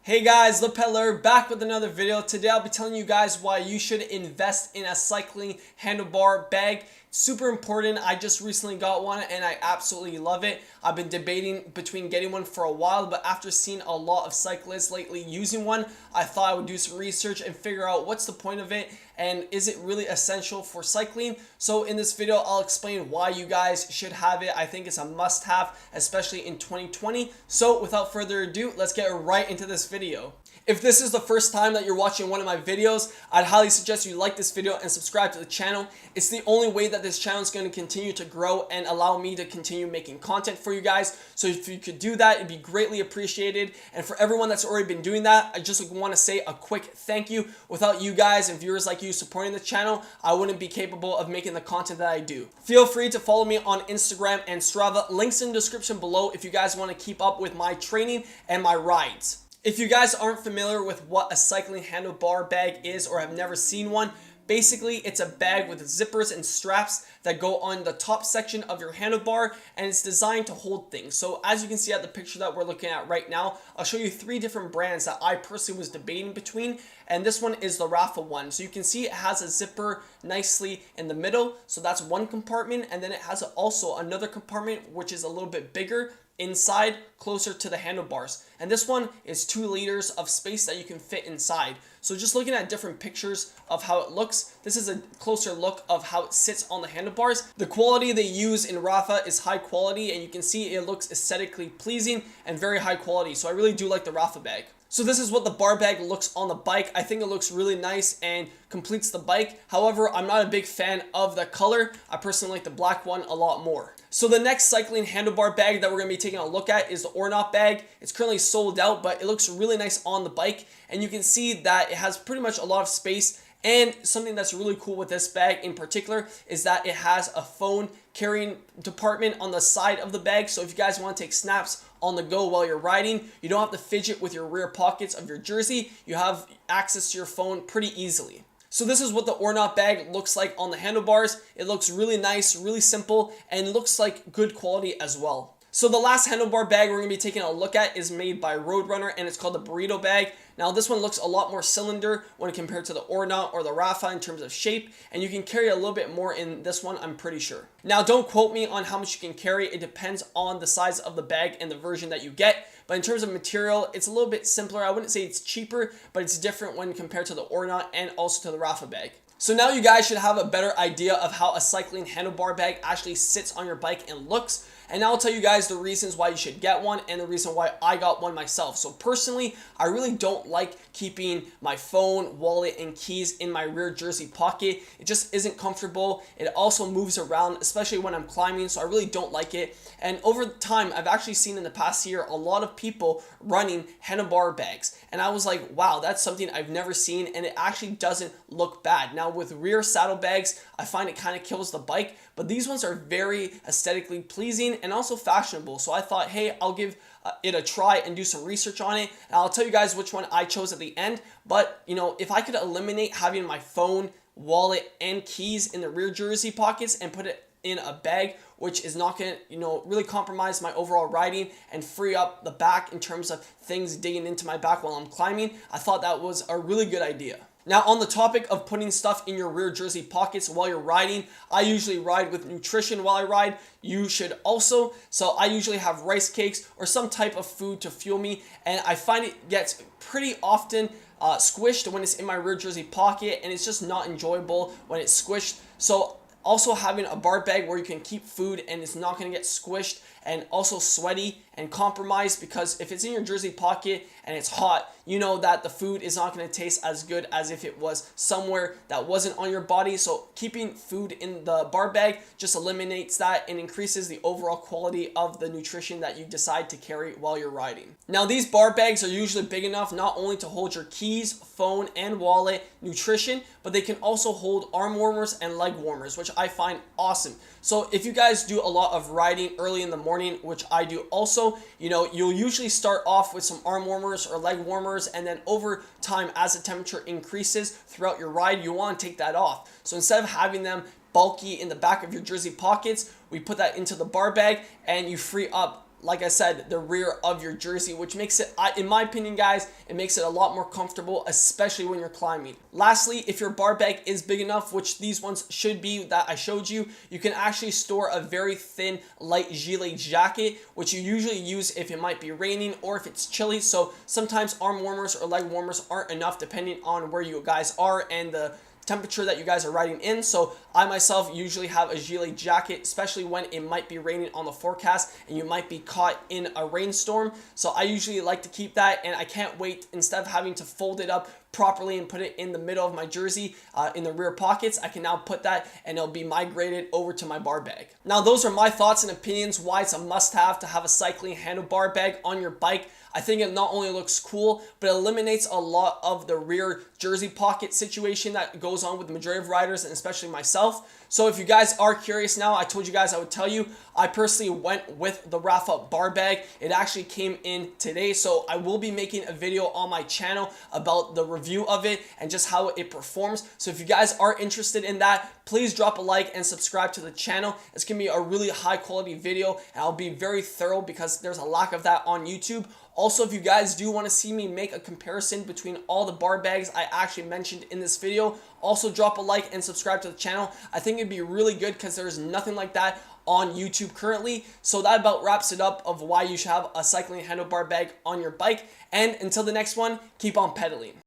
Hey guys, lepedaler back with another video. Today I'll be telling you guys why you should invest in a cycling handlebar bag. Super important. I just recently got one and I absolutely love it. I've been debating between getting one for a while, but after seeing a lot of cyclists lately using one, I thought I would do some research and figure out what's the point of it and is it really essential for cycling. So in this video I'll explain why you guys should have it. I think it's a must-have, especially in 2020. So without further ado, let's get right into this video. If this is the first time that you're watching one of my videos, I'd highly suggest you like this video and subscribe to the channel. It's the only way that this channel is going to continue to grow and allow me to continue making content for you guys. So if you could do that, it'd be greatly appreciated. And for everyone that's already been doing that, I just want to say a quick thank you. Without you guys and viewers like you supporting the channel, I wouldn't be capable of making the content that I do. Feel free to follow me on Instagram and Strava. Links in the description below if you guys want to keep up with my training and my rides. If you guys aren't familiar with what a cycling handlebar bag is or have never seen one, basically it's a bag with zippers and straps that go on the top section of your handlebar, and it's designed to hold things. So as you can see at the picture that we're looking at right now, I'll show you three different brands that I personally was debating between, and this one is the Rafa one. So you can see it has a zipper nicely in the middle, so that's one compartment, and then it has also another compartment which is a little bit bigger inside, closer to the handlebars, and this one is 2 liters of space that you can fit inside. So just looking at different pictures of how it looks, this is a closer look of how it sits on the handlebars. The quality they use in Rafa is high quality, and you can see it looks aesthetically pleasing and very high quality. So I really do like the Rafa bag. So this is what the bar bag looks on the bike. I think it looks really nice and completes the bike. However, I'm not a big fan of the color. I personally like the black one a lot more. So the next cycling handlebar bag that we're going to be taking a look at is the Ornat bag. It's currently sold out, but it looks really nice on the bike. And you can see that it has pretty much a lot of space. And something that's really cool with this bag in particular is that it has a phone carrying department on the side of the bag. So if you guys want to take snaps on the go while you're riding, you don't have to fidget with your rear pockets of your jersey. You have access to your phone pretty easily. So this is what the Ornat bag looks like on the handlebars. It looks really nice, really simple, and looks like good quality as well. So the last handlebar bag we're going to be taking a look at is made by Roadrunner, and it's called the Burrito bag. Now this one looks a lot more cylinder when compared to the Ornat or the Rafa in terms of shape, and you can carry a little bit more in this one, I'm pretty sure. Now don't quote me on how much you can carry. It depends on the size of the bag and the version that you get. But in terms of material, it's a little bit simpler. I wouldn't say it's cheaper, but it's different when compared to the Ornat and also to the Rafa bag. So now you guys should have a better idea of how a cycling handlebar bag actually sits on your bike and looks. And now I'll tell you guys the reasons why you should get one and the reason why I got one myself. So personally, I really don't like keeping my phone, wallet, and keys in my rear jersey pocket. It just isn't comfortable. It also moves around, especially when I'm climbing, so I really don't like it. And over time, I've actually seen in the past year a lot of people running handlebar bags. And I was like, wow, that's something I've never seen, and it actually doesn't look bad. Now with rear saddlebags, I find it kind of kills the bike, but these ones are very aesthetically pleasing and also fashionable. So I thought, hey, I'll give it a try and do some research on it. And I'll tell you guys which one I chose at the end. But, you know, if I could eliminate having my phone, wallet, and keys in the rear jersey pockets and put it in a bag, which is not going to, you know, really compromise my overall riding and free up the back in terms of things digging into my back while I'm climbing, I thought that was a really good idea. Now, on the topic of putting stuff in your rear jersey pockets while you're riding, I usually ride with nutrition while I ride. You should also. So I usually have rice cakes or some type of food to fuel me, and I find it gets pretty often squished when it's in my rear jersey pocket, and it's just not enjoyable when it's squished. So also having a bar bag where you can keep food and it's not going to get squished and also sweaty and compromised, because if it's in your jersey pocket and it's hot, you know that the food is not going to taste as good as if it was somewhere that wasn't on your body. So keeping food in the bar bag just eliminates that and increases the overall quality of the nutrition that you decide to carry while you're riding. Now these bar bags are usually big enough not only to hold your keys, phone, and wallet, nutrition, but they can also hold arm warmers and leg warmers, which I find awesome. So if you guys do a lot of riding early in the morning, which I do also, you know, you'll usually start off with some arm warmers or leg warmers, and then over time, as the temperature increases throughout your ride, you want to take that off. So instead of having them bulky in the back of your jersey pockets, we put that into the bar bag, and you free up like I said, the rear of your jersey, which makes it, in my opinion, guys, it makes it a lot more comfortable, especially when you're climbing. Lastly, if your bar bag is big enough, which these ones should be that I showed you, you can actually store a very thin, light gilet jacket, which you usually use if it might be raining or if it's chilly. So sometimes arm warmers or leg warmers aren't enough depending on where you guys are and the temperature that you guys are riding in. So I myself usually have a gilet jacket, especially when it might be raining on the forecast and you might be caught in a rainstorm. So I usually like to keep that, and I can't wait, instead of having to fold it up properly and put it in the middle of my jersey in the rear pockets, I can now put that and it'll be migrated over to my bar bag. Now those are my thoughts and opinions why it's a must-have to have a cycling handlebar bag on your bike. I think it not only looks cool, but it eliminates a lot of the rear jersey pocket situation that goes on with the majority of riders, and especially myself. So if you guys are curious now, I told you guys I would tell you, I personally went with the Rafa bar bag. It actually came in today, so I will be making a video on my channel about the review of it and just how it performs. So if you guys are interested in that, please drop a like and subscribe to the channel. It's going to be a really high quality video, and I'll be very thorough because there's a lack of that on YouTube. Also, if you guys do want to see me make a comparison between all the bar bags I actually mentioned in this video, also drop a like and subscribe to the channel. I think it'd be really good because there's nothing like that on YouTube currently. So that about wraps it up of why you should have a cycling handlebar bag on your bike. And until the next one, keep on pedaling.